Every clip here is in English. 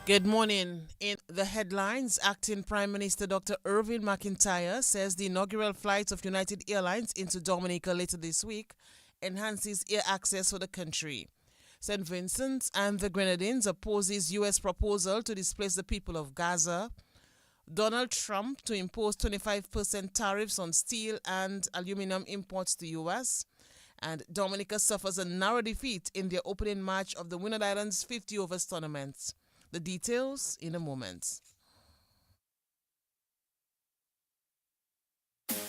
Good morning. In the headlines, Acting Prime Minister Dr. Irving McIntyre says the inaugural flight of United Airlines into Dominica later this week enhances air access for the country. St. Vincent and the Grenadines opposes U.S. proposal to displace the people of Gaza. Donald Trump to impose 25% tariffs on steel and aluminum imports to U.S. And Dominica suffers a narrow defeat in their opening match of the Winner Islands 50 overs tournament. The details in a moment.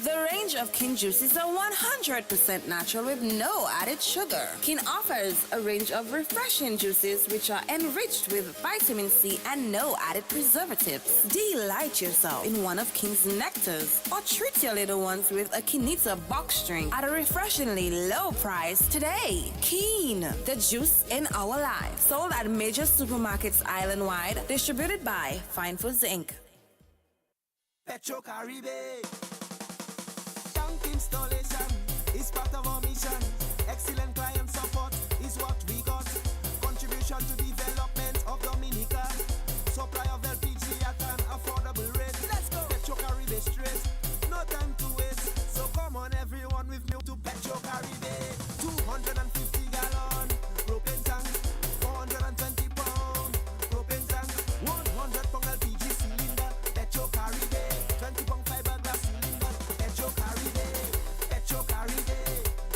The range of Kin juices are 100% natural with no added sugar. Kin offers a range of refreshing juices which are enriched with vitamin C and no added preservatives. Delight yourself in one of Kin's nectars or treat your little ones with a Kinita box drink at a refreshingly low price today. Kin, the juice in our lives. Sold at major supermarkets island-wide. Distributed by Fine Foods Inc. Petro Caribe. Installation is part of our mission. Excellent client support is what we got. Contribution to development of Dominica. Supply of LPG at an affordable rate. Let's go. Petro Caribe straight. No time to waste. So come on everyone with me to Petro Caribe. 250 gallon propane tank. 420 pound propane tank. 100 pound LPG cylinder. Petro Caribe. 20 pound fiberglass cylinder. Petro Caribe. Petro Caribe,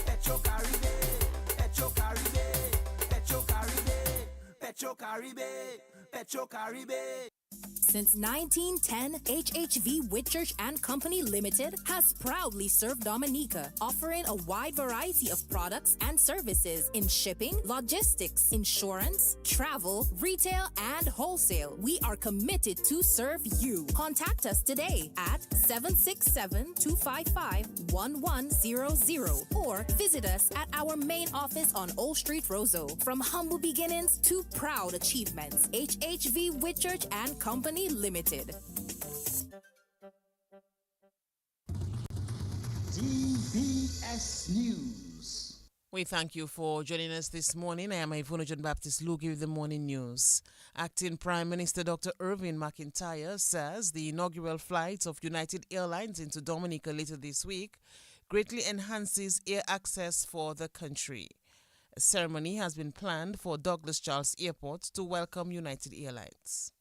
Petro Caribe, Petro Caribe, Petro Caribe, Petro Caribe, Petro Caribe. Since 1910, HHV Whitchurch and Company Limited has proudly served Dominica, offering a wide variety of products and services in shipping, logistics, insurance, travel, retail, and wholesale. We are committed to serve you. Contact us today at 767-255-1100 or visit us at our main office on Old Street, Roseau. From humble beginnings to proud achievements, HHV Whitchurch and Company Limited. DBS News. We thank you for joining us this morning. I am Ivona John Baptist Lugie with the morning news. Acting Prime Minister Dr. Irving McIntyre says the inaugural flight of United Airlines into Dominica later this week greatly enhances air access for the country. A ceremony has been planned for Douglas Charles Airport to welcome United Airlines.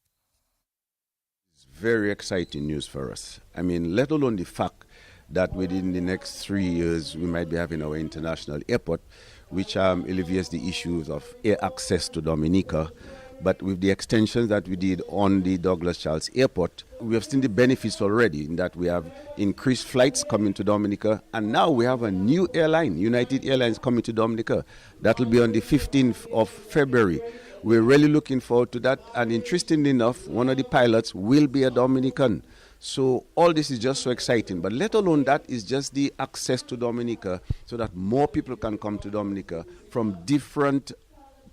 Very exciting news for us. I mean, let alone the fact that within the next 3 years we might be having our international airport, which alleviates the issues of air access to Dominica. But with the extensions that we did on the Douglas Charles Airport, we have seen the benefits already in that we have increased flights coming to Dominica, and now we have a new airline, United Airlines, coming to Dominica. That will be on the 15th of February. We're really looking forward to that, and interestingly enough, one of the pilots will be a Dominican. So all this is just so exciting, but let alone that is just the access to Dominica so that more people can come to Dominica from different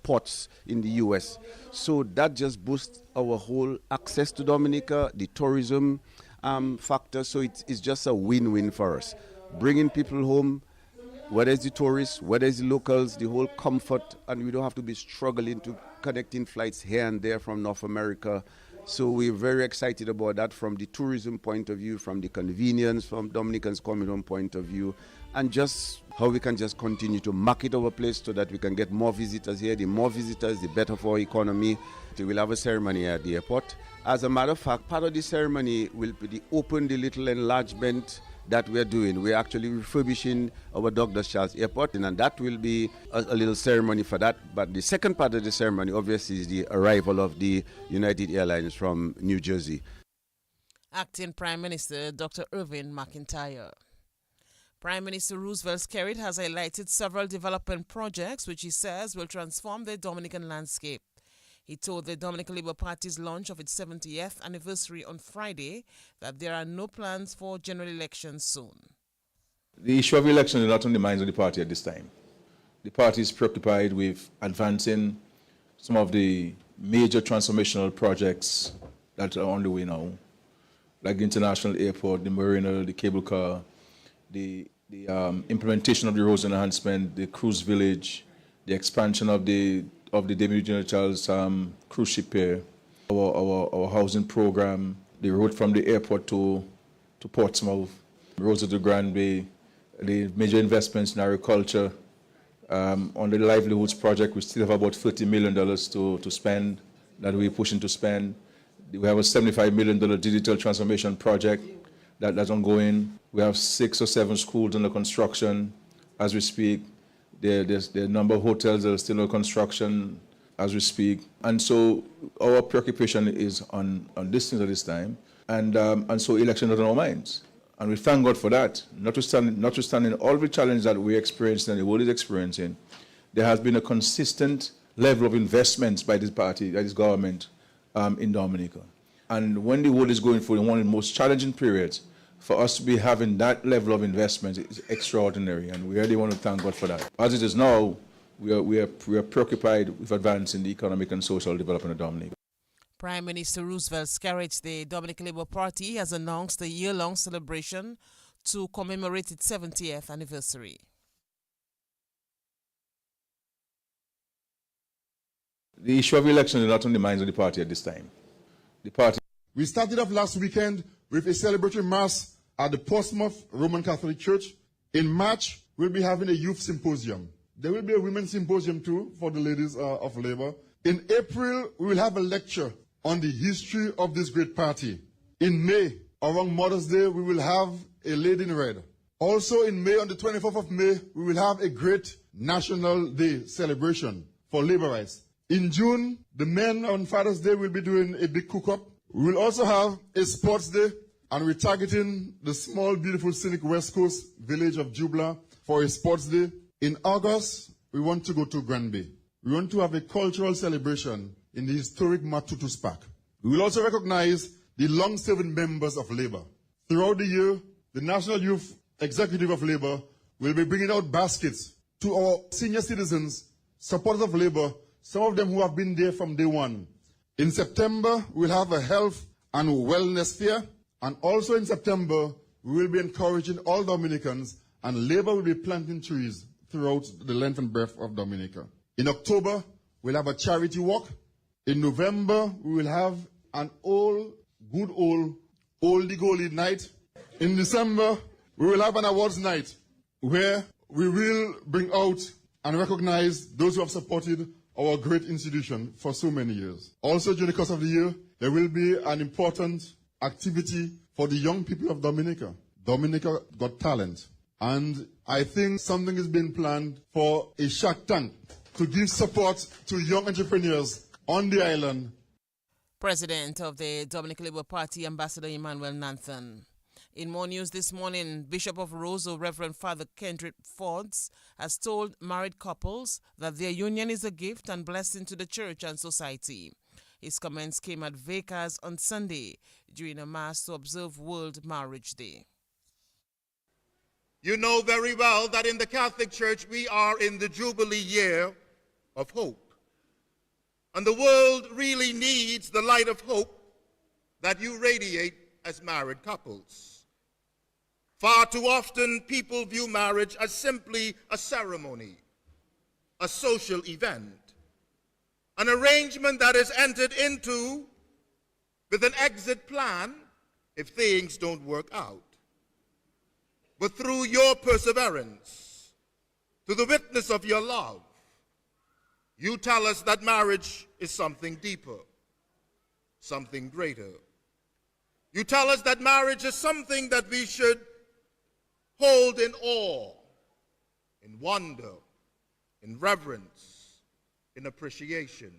ports in the U.S. So that just boosts our whole access to Dominica, the tourism factor, so it's just a win-win for us. Bringing people home, whether it's the tourists, whether it's the locals, the whole comfort, and we don't have to be struggling to connecting flights here and there from North America. So we're very excited about that from the tourism point of view, from the convenience, from Dominicans coming home point of view, and just how we can just continue to market our place so that we can get more visitors here. The more visitors, the better for our economy. We'll have a ceremony at the airport. As a matter of fact, part of the ceremony will be the open the little enlargement that we're doing. We're actually refurbishing our Douglas Charles Airport, and that will be a little ceremony for that. But the second part of the ceremony, obviously, is the arrival of the United Airlines from New Jersey. Acting Prime Minister Dr. Irving McIntyre. Prime Minister Roosevelt Skerrit has highlighted several development projects which he says will transform the Dominican landscape. He told the Dominican Labour Party's launch of its 70th anniversary on Friday that there are no plans for general elections soon. The issue of election is not on the minds of the party at this time. The party is preoccupied with advancing some of the major transformational projects that are on the way now, like the international airport, the marina, the cable car, the implementation of the roads enhancement, the cruise village, the expansion of the David Charles cruise ship pier, our housing program, the road from the airport to Portsmouth, roads to the Grand Bay, the major investments in agriculture. On the livelihoods project, we still have about $30 million to spend, that we're pushing to spend. We have a $75 million digital transformation project that's ongoing. We have 6 or 7 schools under construction as we speak. There's a number of hotels that are still under construction as we speak. And so our preoccupation is on these things at this time. And so election is on our minds. And we thank God for that. Notwithstanding all the challenges that we're experiencing and the world is experiencing, there has been a consistent level of investments by this party, by this government in Dominica. And when the world is going through one of the most challenging periods, for us to be having that level of investment is extraordinary, and we really want to thank God for that. As it is now, we are preoccupied with advancing the economic and social development of Dominica. Prime Minister Roosevelt Scarrett, the Dominican Labour Party, has announced a year-long celebration to commemorate its 70th anniversary. The issue of election is not on the minds of the party at this time. The party. We started off last weekend with a celebratory mass at the Portsmouth Roman Catholic Church. In March, we'll be having a youth symposium. There will be a women's symposium too for the ladies of Labour. In April, we will have a lecture on the history of this great party. In May, around Mother's Day, we will have a Lady in Red. Also in May, on the 24th of May, we will have a great National Day celebration for Labour rights. In June, the men on Father's Day will be doing a big cook-up. We will also have a sports day, and we're targeting the small, beautiful, scenic West Coast village of Jubla for a sports day. In August, we want to go to Grand Bay. We want to have a cultural celebration in the historic Matutus Park. We will also recognize the long-serving members of Labour. Throughout the year, the National Youth Executive of Labour will be bringing out baskets to our senior citizens, supporters of Labour, some of them who have been there from day one. In September, we'll have a health and wellness fair. And also in September, we will be encouraging all Dominicans, and Labour will be planting trees throughout the length and breadth of Dominica. In October, we'll have a charity walk. In November, we will have an good old oldie-goldie night. In December, we will have an awards night where we will bring out and recognize those who have supported our great institution for so many years. Also, during the course of the year, there will be an important activity for the young people of Dominica. Dominica got talent. And I think something is being planned for a Shark Tank to give support to young entrepreneurs on the island. President of the Dominican Labour Party, Ambassador Emmanuel Nathan. In more news this morning, Bishop of Roseau, Reverend Father Kendrick Fords, has told married couples that their union is a gift and blessing to the church and society. His comments came at Vacas on Sunday during a mass to observe World Marriage Day. You know very well that in the Catholic Church we are in the Jubilee year of hope. And the world really needs the light of hope that you radiate as married couples. Far too often, people view marriage as simply a ceremony, a social event, an arrangement that is entered into with an exit plan if things don't work out. But through your perseverance, through the witness of your love, you tell us that marriage is something deeper, something greater. You tell us that marriage is something that we should hold in awe, in wonder, in reverence, in appreciation.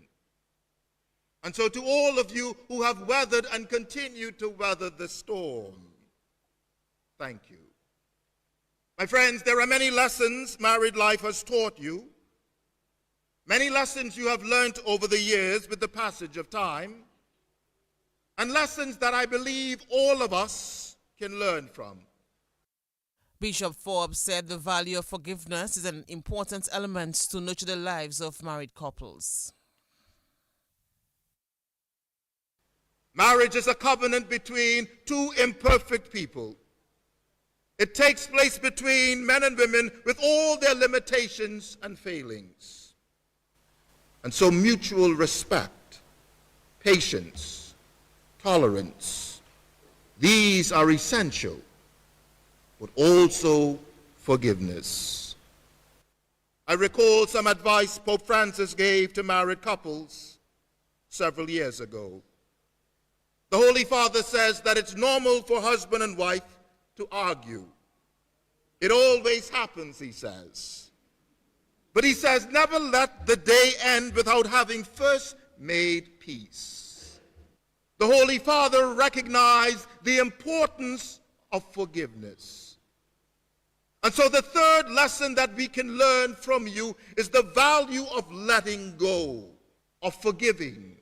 And so to all of you who have weathered and continue to weather the storm, thank you. My friends, there are many lessons married life has taught you, many lessons you have learned over the years with the passage of time, and lessons that I believe all of us can learn from. Bishop Forbes said the value of forgiveness is an important element to nurture the lives of married couples. Marriage is a covenant between two imperfect people. It takes place between men and women with all their limitations and failings. And so mutual respect patience, tolerance. These are essential, but also forgiveness. I recall some advice Pope Francis gave to married couples several years ago. The Holy Father says that it's normal for husband and wife to argue. It always happens, he says. But he says, never let the day end without having first made peace. The Holy Father recognized the importance of forgiveness. And so the third lesson that we can learn from you is the value of letting go, of forgiving,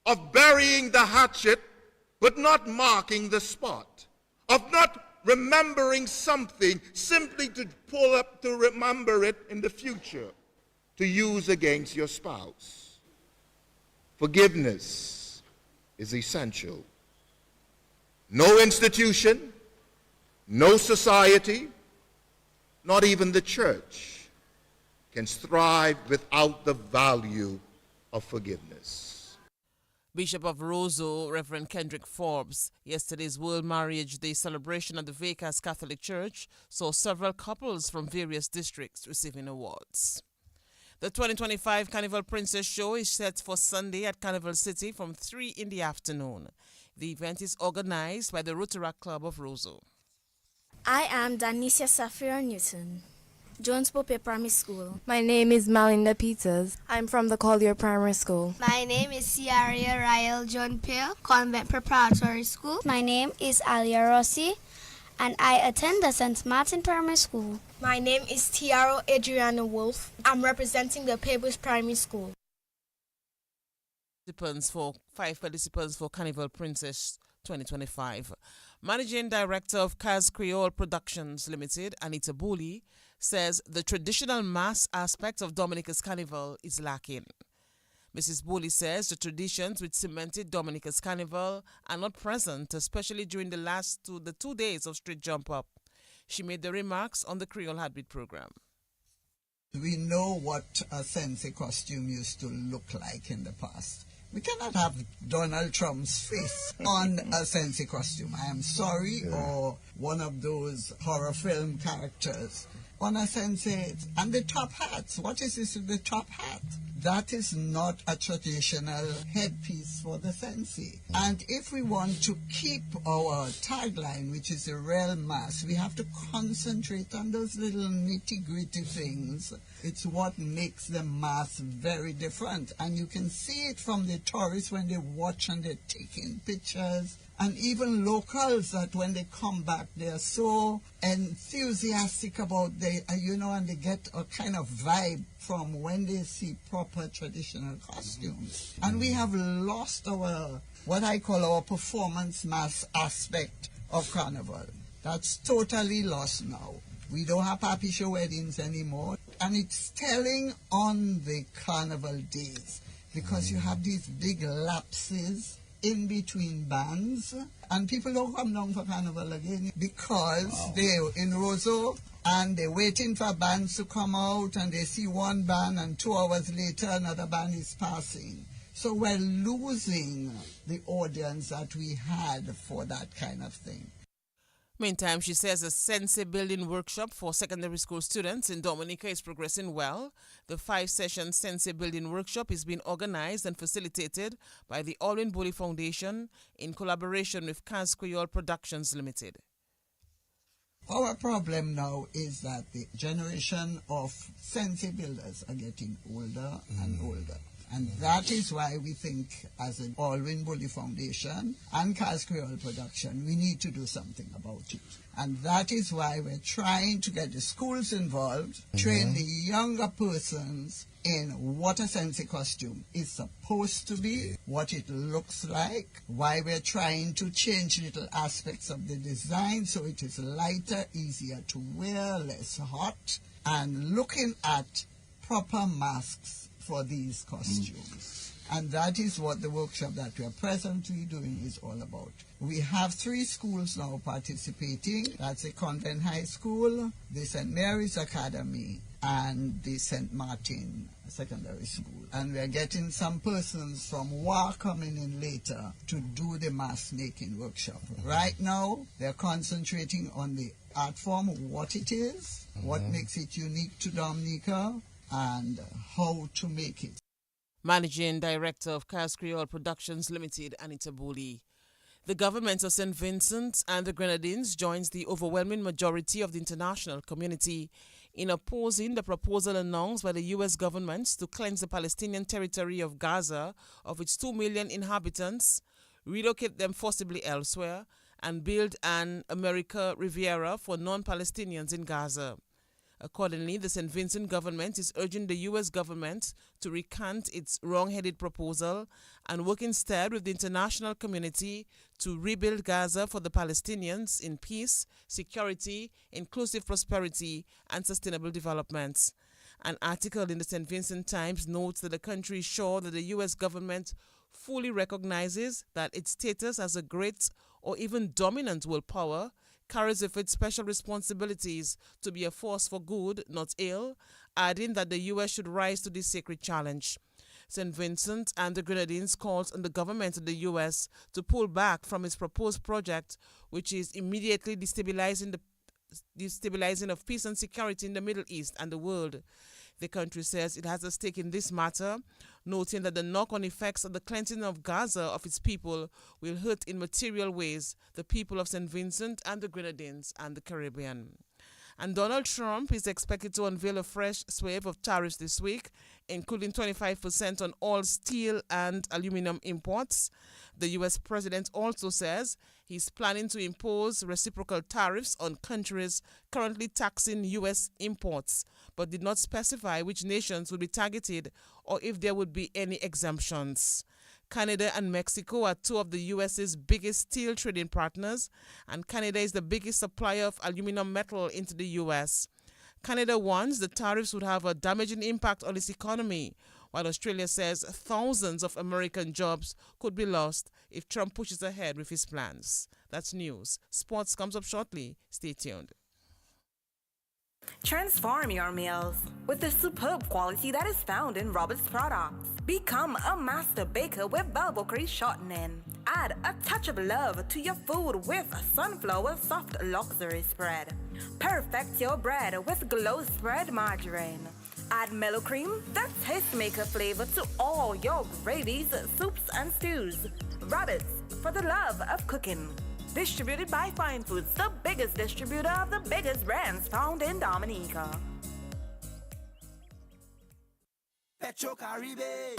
of burying the hatchet but not marking the spot, of not remembering something simply to pull up to remember it in the future to use against your spouse. Forgiveness is essential. No institution, no society, not even the church can thrive without the value of forgiveness. Bishop of Roseau, Reverend Kendrick Forbes, yesterday's World Marriage Day celebration at the Vegas Catholic Church saw several couples from various districts receiving awards. The 2025 Carnival Princess Show is set for Sunday at Carnival City from 3 in the afternoon. The event is organized by the Rotaract Club of Roseau. I am Danicia Safira Newton, Jones Pope Primary School. My name is Malinda Peters. I'm from the Collier Primary School. My name is Ciaria Rael John Pale, Convent Preparatory School. My name is Alia Rossi, and I attend the St. Martin Primary School. My name is Tiaro Adriana Wolf. I'm representing the Pebbles Primary School. Five participants for Carnival Princess 2025. Managing Director of Kaz Creole Productions Limited, Anita Booley, says the traditional mass aspect of Dominica's Carnival is lacking. Mrs. Booley says the traditions which cemented Dominica's Carnival are not present, especially during the 2 days of Street Jump Up. She made the remarks on the Creole Heartbeat program. We know what a Sensi costume used to look like in the past. We cannot have Donald Trump's face on a Sensi costume. I am sorry, or one of those horror film characters on a Sensi. And the top hats. What is this with the top hat? That is not a traditional headpiece for the Sensi. And if we want to keep our tagline, which is a real mass, we have to concentrate on those little nitty-gritty things. It's what makes the mass very different. And you can see it from the tourists when they watch and they're taking pictures. And even locals, that when they come back, they're so enthusiastic about and they get a kind of vibe from when they see proper traditional costumes. And we have lost what I call our performance mass aspect of Carnival. That's totally lost now. We don't have papi show weddings anymore. And it's telling on the Carnival days because you have these big lapses in between bands, and people don't come down for Carnival again because they're in Roseau and they're waiting for bands to come out, and they see one band and 2 hours later another band is passing. So we're losing the audience that we had for that kind of thing. Meantime, she says a Sensi building workshop for secondary school students in Dominica is progressing well. The 5-session Sensi building workshop is being organized and facilitated by the Alwyn Bully Foundation in collaboration with Kaz Creole Productions Limited. Our problem now is that the generation of Sensi builders are getting older and older. And that is why we think, as an Alwyn Bully Foundation and Kaz Creole Production, we need to do something about it. And that is why we're trying to get the schools involved, train the younger persons in what a Sensi costume is supposed to be, what it looks like, why we're trying to change little aspects of the design so it is lighter, easier to wear, less hot, and looking at proper masks for these costumes. And that is what the workshop that we are presently doing is all about. We have 3 schools now participating. That's the Convent High School, the St. Mary's Academy, and the St. Martin Secondary School. And we're getting some persons from WA coming in later to do the mask making workshop. Right now, they're concentrating on the art form, what it is, what makes it unique to Dominica, and how to make it. Managing Director of Cas Creole Productions Limited, Anita Booley. The government of St. Vincent and the Grenadines joins the overwhelming majority of the international community in opposing the proposal announced by the U.S. government to cleanse the Palestinian territory of Gaza of its 2 million inhabitants, relocate them forcibly elsewhere, and build an America Riviera for non-Palestinians in Gaza. Accordingly, the St. Vincent government is urging the U.S. government to recant its wrong-headed proposal and work instead with the international community to rebuild Gaza for the Palestinians in peace, security, inclusive prosperity, and sustainable development. An article in the St. Vincent Times notes that the country is sure that the U.S. government fully recognizes that its status as a great or even dominant world power carries with it special responsibilities to be a force for good, not ill, adding that the U.S. should rise to this sacred challenge. St. Vincent and the Grenadines calls on the government of the U.S. to pull back from its proposed project, which is immediately destabilizing of peace and security in the Middle East and the world. The country says it has a stake in this matter, noting that the knock-on effects of the cleansing of Gaza of its people will hurt in material ways the people of St. Vincent and the Grenadines and the Caribbean. And Donald Trump is expected to unveil a fresh wave of tariffs this week, including 25% on all steel and aluminum imports. The U.S. president also says he's planning to impose reciprocal tariffs on countries currently taxing U.S. imports, but did not specify which nations would be targeted or if there would be any exemptions. Canada and Mexico are two of the U.S.'s biggest steel trading partners, and Canada is the biggest supplier of aluminum metal into the U.S. Canada warns the tariffs would have a damaging impact on its economy, while Australia says thousands of American jobs could be lost if Trump pushes ahead with his plans. That's news. Sports comes up shortly. Stay tuned. Transform your meals with the superb quality that is found in Robert's products. Become a master baker with Velvocrete shortening. Add a touch of love to your food with Sunflower Soft Luxury Spread. Perfect your bread with Glow Spread Margarine. Add mellow cream, the tastemaker flavor to all your gravies, soups, and stews. Robert's, for the love of cooking. Distributed by Fine Foods, the biggest distributor of the biggest brands found in Dominica. Petro Caribe.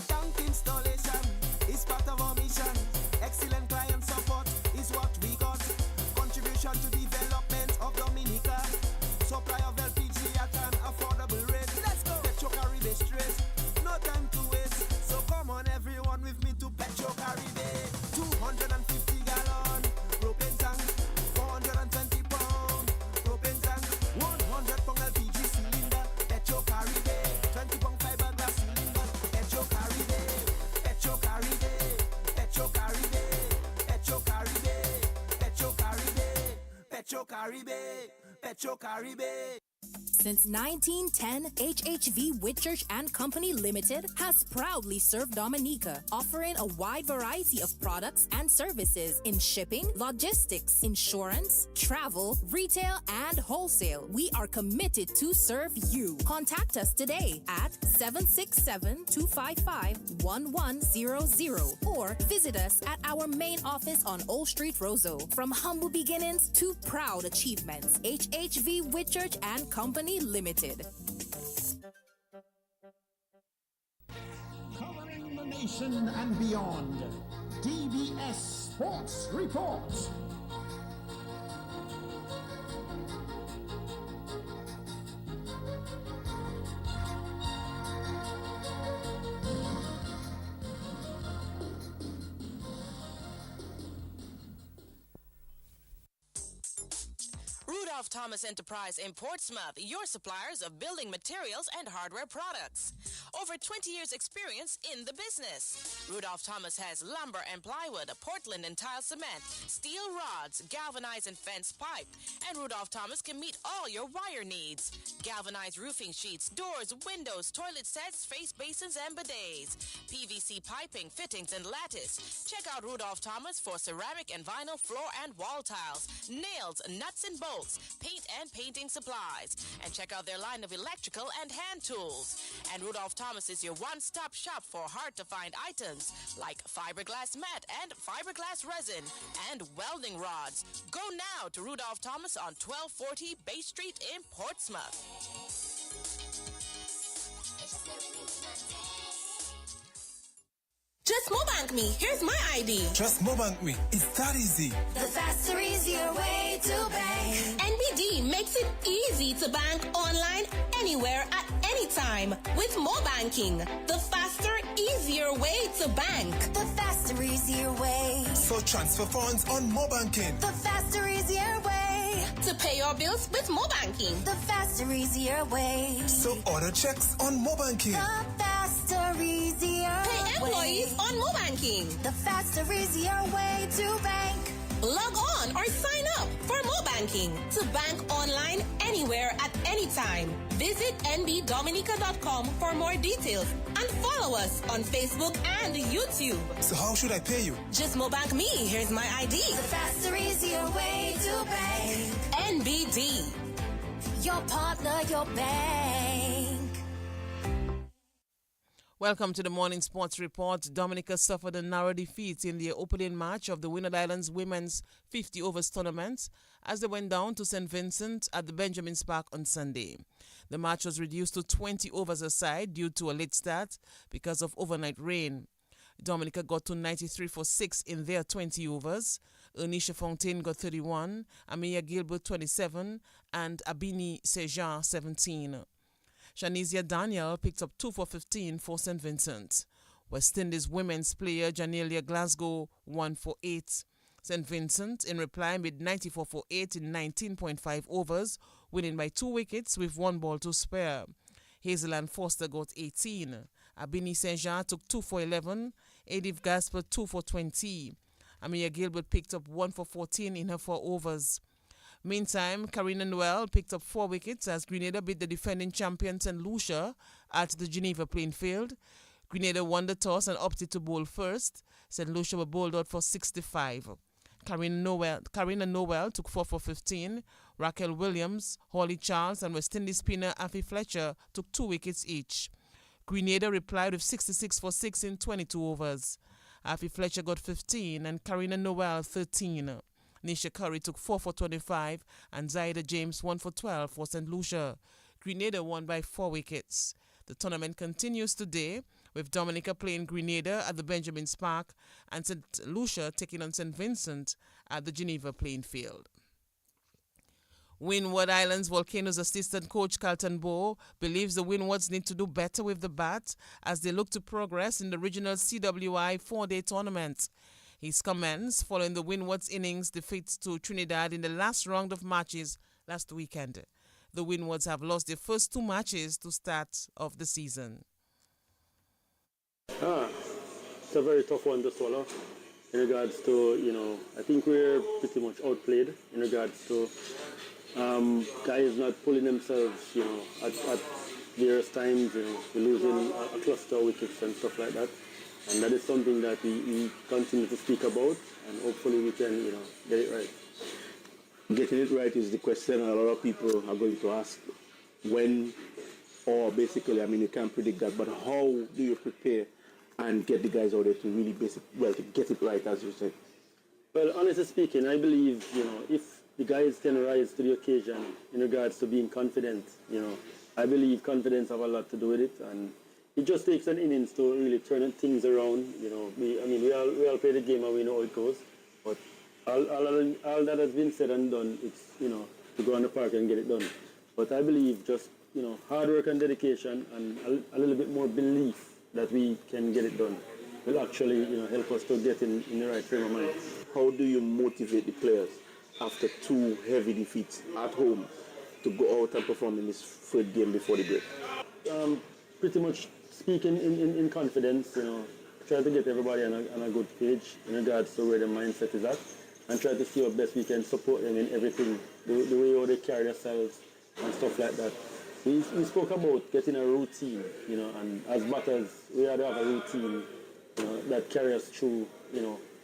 Tank installation is part of our mission. Excellent client support is what we got. Contribution to development of Dominica. Supply of LPG at an affordable rate. Let's go. Petro Caribe straight. No time to waste. So come on everyone with me to Petro Caribe. 250 gallon propane tank, 420 pound propane tank, 100 pound LPG cylinder, Petro Caribe, 20 pound fiberglass cylinder, Petro Caribe, Petro Caribe, Petro Caribe, Petro Caribe, Petro Caribe, Petro Caribe, Petro Caribe. Since 1910, HHV Whitchurch and Company Limited has proudly served Dominica, offering a wide variety of products and services in shipping, logistics, insurance, travel, retail, and wholesale. We are committed to serve you. Contact us today at 767-255-1100 or visit us at our main office on Old Street, Roseau. From humble beginnings to proud achievements, HHV Whitchurch and Company Limited. Covering the nation and beyond, DBS Sports Report. Rudolph Thomas Enterprise in Portsmouth, your suppliers of building materials and hardware products. Over 20 years experience in the business. Rudolph Thomas has lumber and plywood, Portland and tile cement, steel rods, galvanized and fence pipe. And Rudolph Thomas can meet all your wire needs. Galvanized roofing sheets, doors, windows, toilet sets, face basins and bidets. PVC piping, fittings and lattice. Check out Rudolph Thomas for ceramic and vinyl floor and wall tiles, nails, nuts and bolts, paint and painting supplies. And check out their line of electrical and hand tools. And Rudolph Thomas is your one-stop shop for hard-to-find items like fiberglass mat and fiberglass resin and welding rods. Go now to Rudolph Thomas on 1240 Bay Street in Portsmouth. Just Mobank me. Here's my ID. Just Mobank me. It's that easy. The faster, easier way to bank. NBD makes it easy to bank online, anywhere, at any time with Mobanking. The faster, easier way to bank. The faster, easier way. So transfer funds on Mobanking. The faster, easier way. To pay your bills with Mobanking. The faster, easier way. So order checks on Mobanking. The faster, easier Pay employees on Mobanking. The faster, easier way to bank. Log on or sign up for Mobanking to bank online anywhere at any time. Visit nbdominica.com for more details and follow us on Facebook and YouTube. So how should I pay you? Just Mobank me. Here's my ID. The faster, easier way to bank. NBD. Your partner, your bank. Welcome to the Morning Sports Report. Dominica suffered a narrow defeat in the opening match of the Winner Islands Women's 50 Overs Tournament as they went down to St. Vincent at the Benjamin's Park on Sunday. The match was reduced to 20 overs aside due to a late start because of overnight rain. Dominica got to 93 for 6 in their 20 overs. Ernisha Fontaine got 31, Amia Gilbert 27, and Abini Sejan 17. Shanizia Daniel picked up 2 for 15 for St. Vincent. West Indies women's player Janelia Glasgow 1 for 8. St. Vincent, in reply, made 94 for 8 in 19.5 overs, winning by 2 wickets with 1 ball to spare. Hazel Ann Foster got 18. Abini Saint-Jean took 2 for 11. Edith Gasper 2 for 20. Amia Gilbert picked up 1 for 14 in her 4 overs. Meantime, Karina Noel picked up 4 wickets as Grenada beat the defending champion St. Lucia at the Geneva playing field. Grenada won the toss and opted to bowl first. St. Lucia were bowled out for 65. Karina Noel took 4 for 15. Raquel Williams, Holly Charles, and West Indies spinner Afi Fletcher took 2 wickets each. Grenada replied with 66 for 6 in 22 overs. Afi Fletcher got 15 and Karina Noel 13. Nisha Curry took 4 for 25 and Zaida James 1 for 12 for St. Lucia. Grenada won by 4 wickets. The tournament continues today with Dominica playing Grenada at the Benjamin's Park and St. Lucia taking on St. Vincent at the Geneva playing field. Windward Islands Volcanoes assistant coach Carlton Bowe believes the Windwards need to do better with the bat as they look to progress in the regional CWI 4-day tournament. His comments following the Windwards innings defeat to Trinidad in the last round of matches last weekend. The Windwards have lost their first 2 matches to start of the season. It's a very tough one to swallow in regards to, I think we're pretty much outplayed in regards to guys not pulling themselves, at various times, we're losing a cluster of wickets and stuff like that. And that is something that we continue to speak about, and hopefully we can, get it right. Getting it right is the question a lot of people are going to ask. When, or basically, you can't predict that, but how do you prepare and get the guys out there to really to get it right, as you said? Well, honestly speaking, I believe, if the guys can rise to the occasion in regards to being confident, I believe confidence have a lot to do with it, and it just takes an innings to really turn things around. We all play the game and we know how it goes. But all that has been said and done, it's to go on the park and get it done. But I believe just hard work and dedication and a little bit more belief that we can get it done will actually help us to get in the right frame of mind. How do you motivate the players after 2 heavy defeats at home to go out and perform in this third game before the break? Pretty much speaking in confidence, try to get everybody on a good page in regards to where the mindset is at, and try to see how best we can support them in everything, the way how they carry themselves and stuff like that. We spoke about getting a routine, and as batters, we had to have a routine, that carries us through,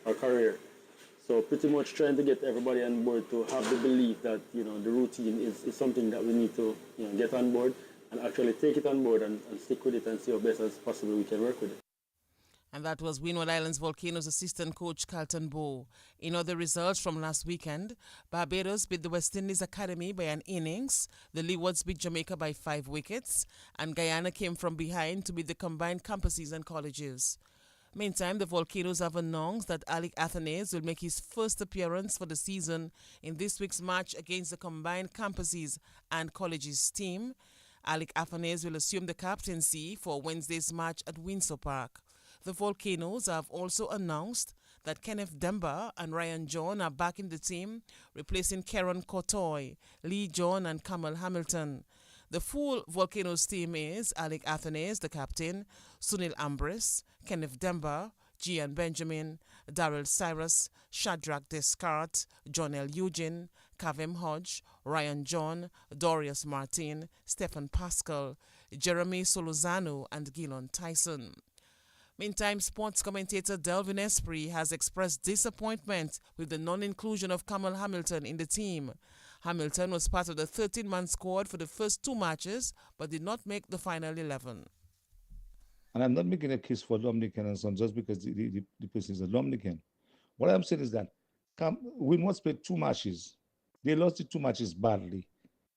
our career. So pretty much trying to get everybody on board to have the belief that, the routine is something that we need to, get on board and actually take it on board and stick with it and see how best as possible we can work with it. And that was Windward Islands Volcanoes assistant coach Carlton Bow. In other results from last weekend, Barbados beat the West Indies Academy by an innings, the Leewards beat Jamaica by 5 wickets, and Guyana came from behind to beat the combined campuses and colleges. Meantime, the Volcanoes have announced that Alec Athanaze will make his first appearance for the season in this week's match against the combined campuses and colleges team. Alec Athanaze will assume the captaincy for Wednesday's match at Windsor Park. The Volcanoes have also announced that Kenneth Demba and Ryan John are back in the team, replacing Kieran Cotoy, Lee John, and Kamal Hamilton. The full Volcanoes team is Alec Athanaze, the captain, Sunil Ambris, Kenneth Demba, Gian Benjamin, Daryl Cyrus, Shadrach Descartes, John L. Eugene, Kavem Hodge, Ryan John, Dorius Martin, Stephen Pascal, Jeremy Solozano, and Gilon Tyson. Meantime, sports commentator Delvin Esprit has expressed disappointment with the non-inclusion of Kamal Hamilton in the team. Hamilton was part of the 13-man squad for the first 2 matches, but did not make the final 11. And I'm not making a case for Dominican and Son just because the person is a Dominican. What I'm saying is that Windward played 2 matches. They lost the 2 matches badly.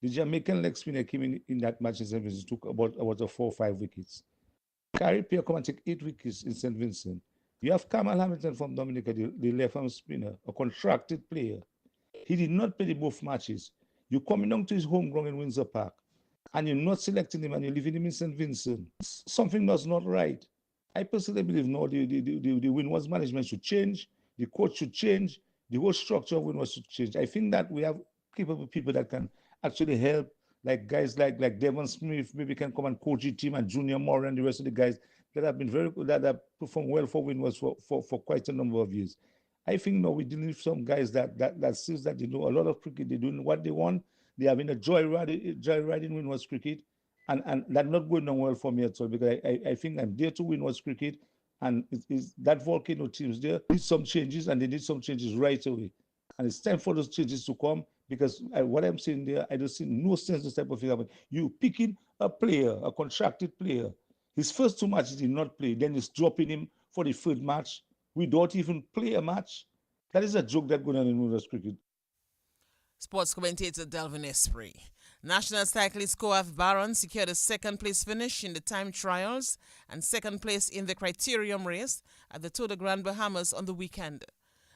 The Jamaican leg spinner came in that match in St. Vincent, took about 4 or 5 wickets. Carrie Pierre come and take 8 wickets in St. Vincent. You have Kamal Hamilton from Dominica, the left-arm spinner, a contracted player. He did not play the both matches. You're coming down to his home ground in Windsor Park, and you're not selecting him, and you're leaving him in St. Vincent. Something that's not right. I personally believe the Windward's management should change, the coach should change, the whole structure of Windward should change. I think that we have capable people that can actually help, like guys like Devon Smith, maybe can come and coach the team, and Junior Moore and the rest of the guys that have been very good, that have performed well for Windward for quite a number of years. I think we dealing with some guys that seems that they know a lot of cricket, they're doing what they want, they are having a joyride in Windward's cricket, and that's not going on well for me at all, because I think I'm there to Windward's cricket, and that Volcano teams there need some changes, and they need some changes right away. And it's time for those changes to come, because what I'm saying there, I don't see no sense this type of thing happening. You picking a player, a contracted player, his first 2 matches he did not play, then he's dropping him for the 3rd match without even play a match. That is a joke that's going on in Windward's cricket. Sports commentator Delvin Esprit. National cyclist Koaf Barron secured a 2nd place finish in the time trials and 2nd place in the criterium race at the Tour de Grand Bahamas on the weekend.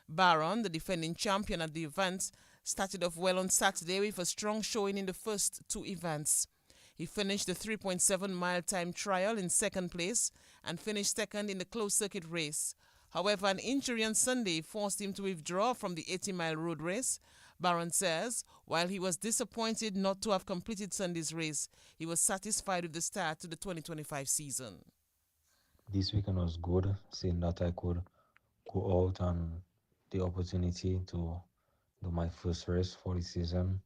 Barron, the defending champion at the event, started off well on Saturday with a strong showing in the first 2 events. He finished the 3.7-mile time trial in 2nd place and finished 2nd in the closed circuit race. However, an injury on Sunday forced him to withdraw from the 80-mile road race. Barron says while he was disappointed not to have completed Sunday's race, he was satisfied with the start to the 2025 season. This weekend was good, seeing that I could go out and the opportunity to do my first race for the season.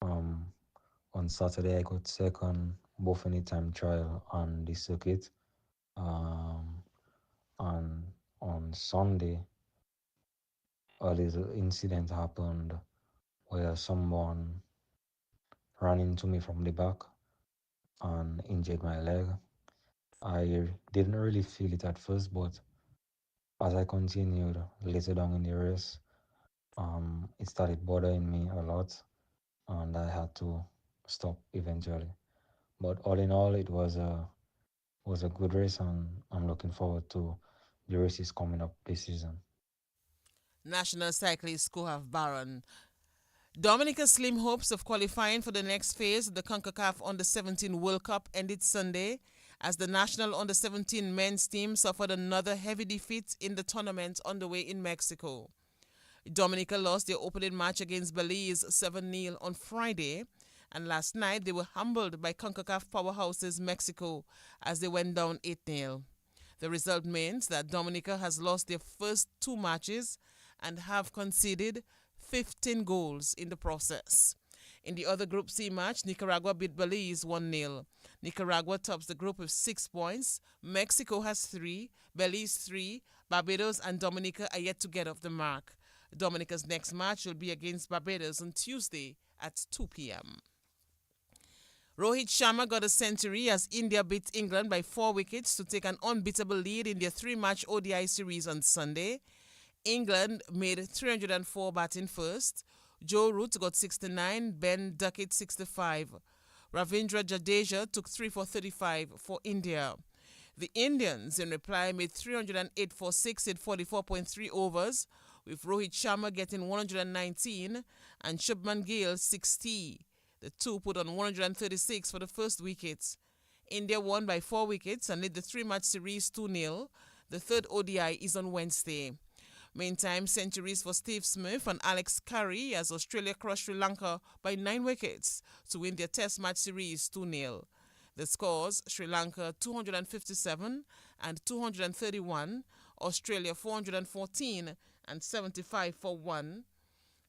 On Saturday, I got 2nd, both in the time trial on the circuit. And on Sunday, a little incident happened where someone ran into me from the back and injured my leg. I didn't really feel it at first, but as I continued later down in the race, it started bothering me a lot, and I had to stop eventually. But all in all, it was a good race, and I'm looking forward to the races coming up this season. National cyclist Koaf Barron. Dominica's slim hopes of qualifying for the next phase of the CONCACAF Under-17 World Cup ended Sunday as the national Under-17 men's team suffered another heavy defeat in the tournament underway in Mexico. Dominica lost their opening match against Belize 7-0 on Friday, and last night they were humbled by CONCACAF powerhouses Mexico as they went down 8-0. The result means that Dominica has lost their first 2 matches and have conceded 15 goals in the process. In the other Group C match, Nicaragua beat Belize 1-0. Nicaragua tops the group with 6 points. Mexico has 3, Belize 3, Barbados and Dominica are yet to get off the mark. Dominica's next match will be against Barbados on Tuesday at 2 p.m. Rohit Sharma got a century as India beat England by 4 wickets to take an unbeatable lead in their 3-match ODI series on Sunday. England made 304 batting first. Joe Root got 69, Ben Duckett 65. Ravindra Jadeja took 3 for 35 for India. The Indians, in reply, made 308 for 6 in 44.3 overs, with Rohit Sharma getting 119 and Shubman Gill 60. The two put on 136 for the first wickets. India won by 4 wickets and led the 3-match series 2-0. The third ODI is on Wednesday. Meantime, centuries for Steve Smith and Alex Carey as Australia crushed Sri Lanka by 9 wickets to win their Test match series 2-0. The scores: Sri Lanka 257 and 231, Australia 414 and 75 for 1.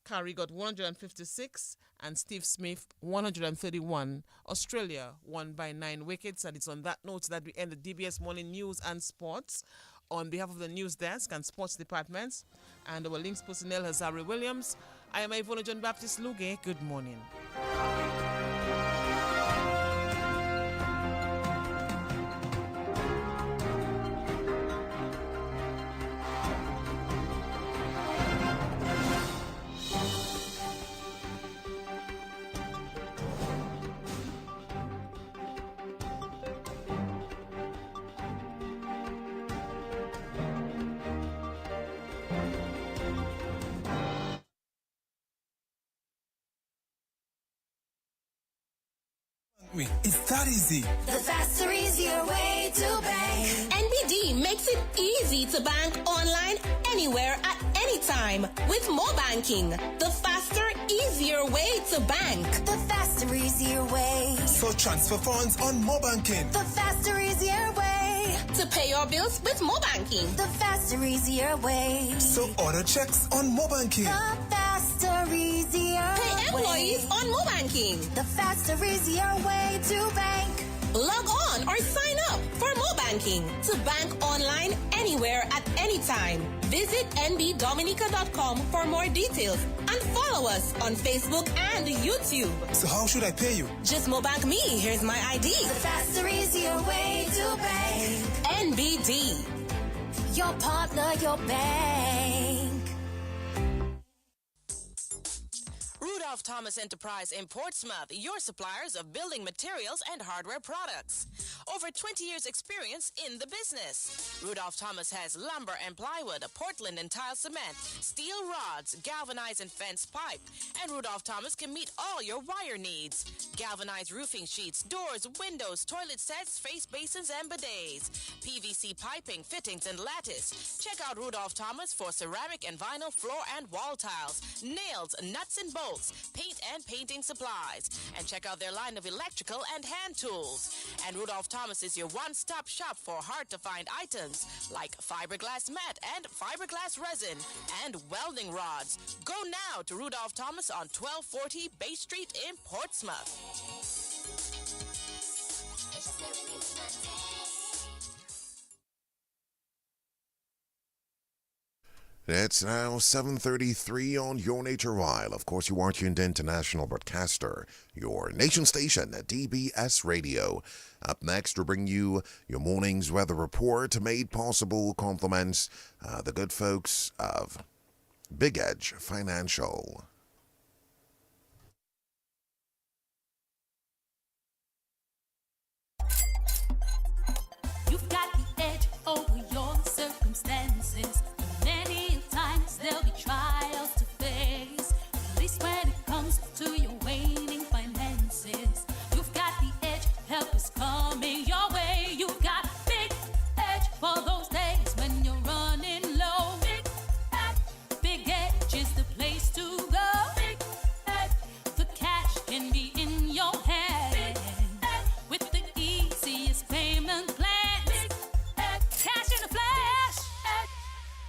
Carey got 156 and Steve Smith 131. Australia won by 9 wickets, and it's on that note that we end the DBS Morning News and Sports. On behalf of the news desk and sports departments and our links personnel, Hazari Williams, I am Ivona John Baptist Luge. Good morning. It's that easy. The faster, easier way to bank. NBD makes it easy to bank online anywhere at any time with more banking. The faster, easier way to bank. The faster, easier way. So transfer funds on more banking. The faster, easier way. To pay your bills with more banking. The faster, easier way. So order checks on more banking. The faster, easier Pay employees way. on more banking. The faster, easier way to bank. Log on or sign up for more banking to bank online anywhere at any time. Visit nbdominica.com for more details and follow us on Facebook and YouTube. So how should I pay you? Just Mobank me. Here's my ID. The faster, easier way to bank. NBD. Your partner, your bank. Rudolph Thomas Enterprise in Portsmouth, your suppliers of building materials and hardware products. Over 20 years experience in the business. Rudolph Thomas has lumber and plywood, Portland and tile cement, steel rods, galvanized and fence pipe. And Rudolph Thomas can meet all your wire needs. Galvanized roofing sheets, doors, windows, toilet sets, face basins and bidets. PVC piping, fittings and lattice. Check out Rudolph Thomas for ceramic and vinyl floor and wall tiles, nails, nuts and bolts, paint and painting supplies. And check out their line of electrical and hand tools. And Rudolph Thomas is your one-stop shop for hard-to-find items like fiberglass mat and fiberglass resin and welding rods. Go now to Rudolph Thomas on 1240 Bay Street in Portsmouth. It's now 7:33 on Your Nature Wild. Of course, you are tuned in to National Broadcaster, your nation station at DBS Radio. Up next, we'll bring you your morning's weather report, made possible compliments the good folks of Big Edge Financial.